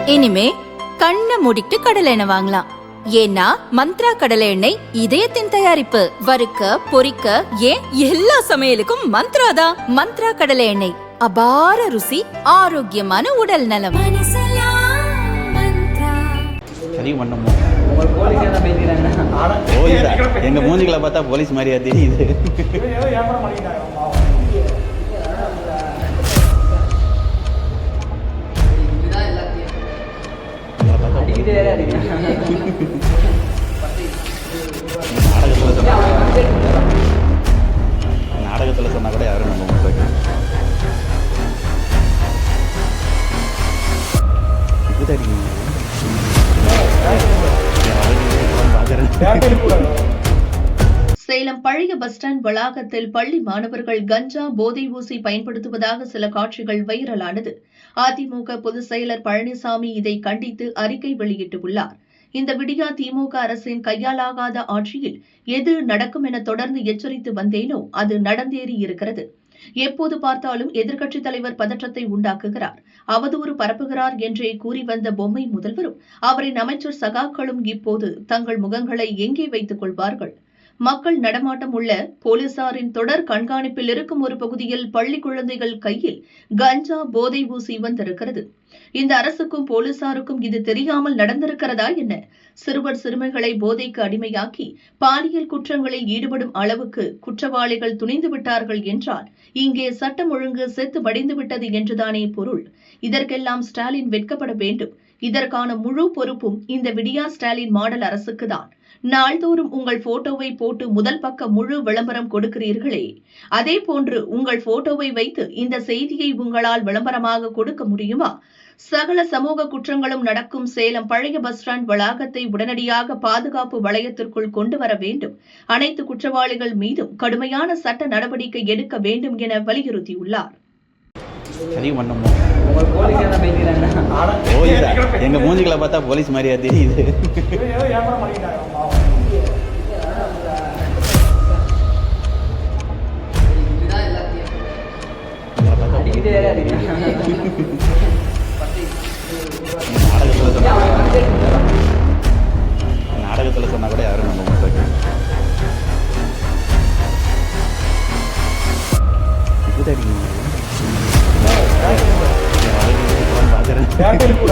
இனிமே கண்ணை மூடிட்டு கடலை எண்ணெய் வாங்கலாம். ஏன்னா மந்த்ரா கடலை எண்ணெய் இதயத்தின் தயாரிப்பு. வறுக்க பொரிக்க ஏன் எல்லா சமையலுக்கும் மந்த்ரா தான். மந்த்ரா கடலை எண்ணெய், அபார ருசி, ஆரோக்கியமான உடல் நலம். எங்க மூஞ்சிகளை பார்த்தா போலீஸ் மாதிரியா தெரியுது. நாடகத்துல சொன்னா கூட யாரும் நம்ப மாட்டாங்க. சேலம் பழைய பஸ் ஸ்டாண்ட் வளாகத்தில் பள்ளி மாணவர்கள் கஞ்சா போதை ஊசி பயன்படுத்துவதாக சில காட்சிகள் வைரலானது. அதிமுக பொதுச் செயலர் பழனிசாமி இதை கண்டித்து அறிக்கை வெளியிட்டுள்ளார். இந்த விடியா திமுக அரசின் கையாலாகாத ஆட்சியில் எது நடக்கும் என தொடர்ந்து எச்சரித்து வந்தேனோ அது நடந்தேறி இருக்கிறது. எப்போது பார்த்தாலும் எதிர்க்கட்சித் தலைவர் பதற்றத்தை உண்டாக்குகிறார், அவதூறு பரப்புகிறார் என்றே கூறி வந்த பொம்மை முதல்வரும் அவரின் அமைச்சர் சகாக்களும் இப்போது தங்கள் முகங்களை எங்கே வைத்துக் கொள்வார்கள்? மக்கள் நடமாட்டம் உள்ள போலீசாரின் தொடர் கண்காணிப்பில் இருக்கும் ஒரு பகுதியில் பள்ளி குழந்தைகள் கையில் கஞ்சா போதை ஊசி வந்திருக்கிறது. இந்த அரசுக்கும் போலீசாருக்கும் இது தெரியாமல் நடந்திருக்கிறதா என்ன? சிறுவர் சிறுமிகளை போதைக்கு அடிமையாக்கி பாலியல் குற்றங்களில் ஈடுபடும் அளவுக்கு குற்றவாளிகள் துணிந்து விட்டார்கள் என்றால் இங்கே சட்டம் ஒழுங்கு செத்து மடிந்துவிட்டது என்றுதானே பொருள். இதற்கெல்லாம் ஸ்டாலின் வெட்கப்பட வேண்டும். இதற்கான முழு பொறுப்பும் இந்த விடியா ஸ்டாலின் மாடல் அரசுக்குதான். நாள்தோறும் உங்கள் போட்டோவை போட்டு முதல் பக்க முழு விளம்பரம் கொடுக்கிறீர்களே, அதே போன்று உங்கள் போட்டோவை வைத்து இந்த செய்தியை உங்களால் விளம்பரமாக கொடுக்க முடியுமா? சகல சமூக குற்றங்களும் நடக்கும் சேலம் பழைய பஸ் ஸ்டாண்ட் வளாகத்தை உடனடியாக பாதுகாப்பு வளையத்திற்குள் கொண்டு வர வேண்டும். அனைத்து குற்றவாளிகள் மீதும் கடுமையான சட்ட நடவடிக்கை எடுக்க வேண்டும் என வலியுறுத்தியுள்ளார். எங்க மூஞ்சிகளை பார்த்தா போலீஸ் மாதிரியா தெரியுது. நாடகத்துல சொன்னா கூட யாரும் நம்ப மாட்டாங்க. பாக்குறேன்